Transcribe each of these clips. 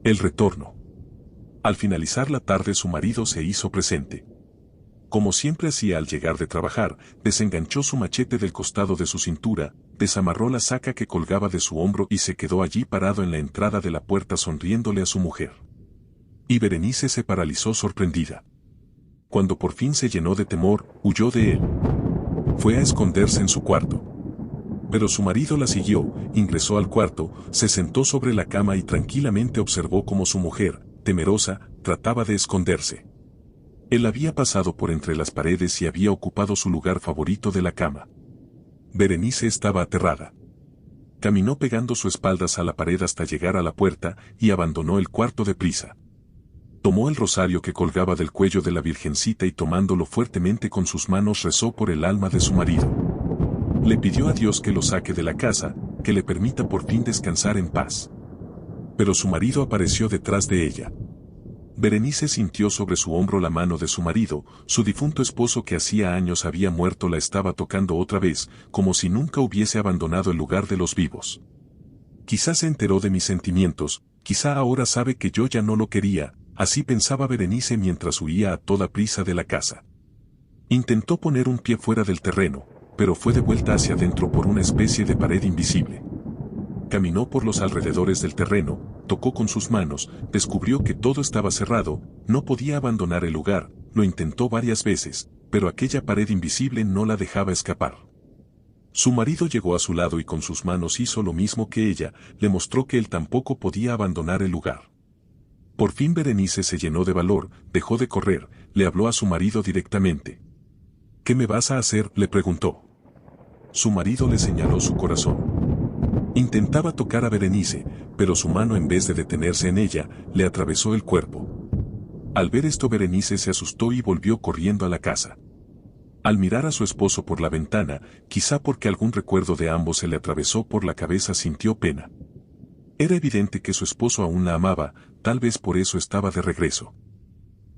El retorno. Al finalizar la tarde su marido se hizo presente. Como siempre hacía al llegar de trabajar, desenganchó su machete del costado de su cintura, desamarró la saca que colgaba de su hombro y se quedó allí parado en la entrada de la puerta sonriéndole a su mujer. Y Berenice se paralizó sorprendida. Cuando por fin se llenó de temor, huyó de él. Fue a esconderse en su cuarto. Pero su marido la siguió, ingresó al cuarto, se sentó sobre la cama y tranquilamente observó cómo su mujer, temerosa, trataba de esconderse. Él había pasado por entre las paredes y había ocupado su lugar favorito de la cama. Berenice estaba aterrada. Caminó pegando su espaldas a la pared hasta llegar a la puerta y abandonó el cuarto deprisa. Tomó el rosario que colgaba del cuello de la Virgencita y tomándolo fuertemente con sus manos rezó por el alma de su marido. Le pidió a Dios que lo saque de la casa, que le permita por fin descansar en paz. Pero su marido apareció detrás de ella. Berenice sintió sobre su hombro la mano de su marido, su difunto esposo que hacía años había muerto la estaba tocando otra vez, como si nunca hubiese abandonado el lugar de los vivos. Quizá se enteró de mis sentimientos, quizá ahora sabe que yo ya no lo quería, así pensaba Berenice mientras huía a toda prisa de la casa. Intentó poner un pie fuera del terreno, pero fue de vuelta hacia adentro por una especie de pared invisible. Caminó por los alrededores del terreno, tocó con sus manos, descubrió que todo estaba cerrado, no podía abandonar el lugar, lo intentó varias veces, pero aquella pared invisible no la dejaba escapar. Su marido llegó a su lado y con sus manos hizo lo mismo que ella, le mostró que él tampoco podía abandonar el lugar. Por fin Berenice se llenó de valor, dejó de correr, le habló a su marido directamente. ¿Qué me vas a hacer?, le preguntó. Su marido le señaló su corazón. Intentaba tocar a Berenice, pero su mano en vez de detenerse en ella, le atravesó el cuerpo. Al ver esto Berenice se asustó y volvió corriendo a la casa. Al mirar a su esposo por la ventana, quizá porque algún recuerdo de ambos se le atravesó por la cabeza sintió pena. Era evidente que su esposo aún la amaba, tal vez por eso estaba de regreso.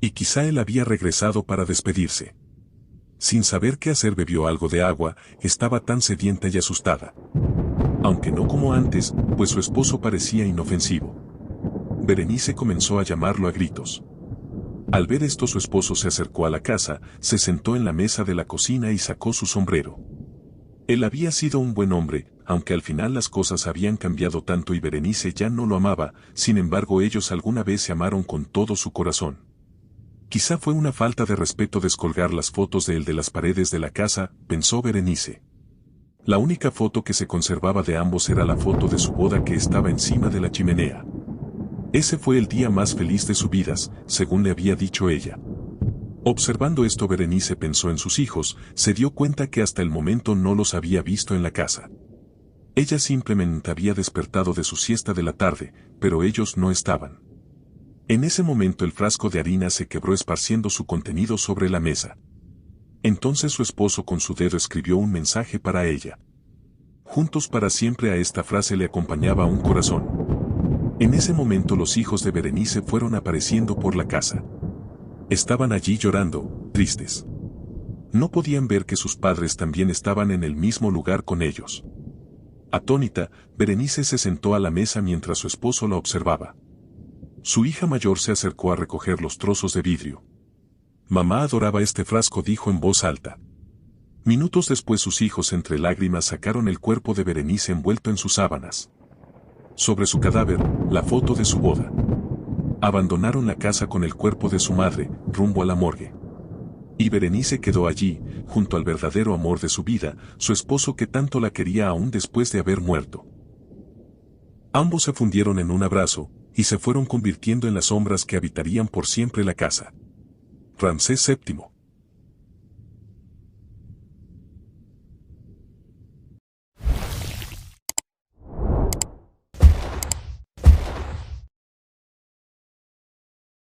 Y quizá él había regresado para despedirse. Sin saber qué hacer bebió algo de agua, estaba tan sedienta y asustada. Aunque no como antes, pues su esposo parecía inofensivo. Berenice comenzó a llamarlo a gritos. Al ver esto su esposo se acercó a la casa, se sentó en la mesa de la cocina y sacó su sombrero. Él había sido un buen hombre, aunque al final las cosas habían cambiado tanto y Berenice ya no lo amaba, sin embargo ellos alguna vez se amaron con todo su corazón. Quizá fue una falta de respeto descolgar las fotos de él de las paredes de la casa, pensó Berenice. La única foto que se conservaba de ambos era la foto de su boda que estaba encima de la chimenea. Ese fue el día más feliz de sus vidas, según le había dicho ella. Observando esto Berenice pensó en sus hijos, se dio cuenta que hasta el momento no los había visto en la casa. Ella simplemente había despertado de su siesta de la tarde, pero ellos no estaban. En ese momento el frasco de harina se quebró esparciendo su contenido sobre la mesa. Entonces su esposo con su dedo escribió un mensaje para ella. Juntos para siempre. A esta frase le acompañaba un corazón. En ese momento los hijos de Berenice fueron apareciendo por la casa. Estaban allí llorando, tristes. No podían ver que sus padres también estaban en el mismo lugar con ellos. Atónita, Berenice se sentó a la mesa mientras su esposo la observaba. Su hija mayor se acercó a recoger los trozos de vidrio. Mamá adoraba este frasco, dijo en voz alta. Minutos después sus hijos entre lágrimas sacaron el cuerpo de Berenice envuelto en sus sábanas. Sobre su cadáver, la foto de su boda. Abandonaron la casa con el cuerpo de su madre, rumbo a la morgue. Y Berenice quedó allí, junto al verdadero amor de su vida, su esposo que tanto la quería aún después de haber muerto. Ambos se fundieron en un abrazo, y se fueron convirtiendo en las sombras que habitarían por siempre la casa. Ramsés VII.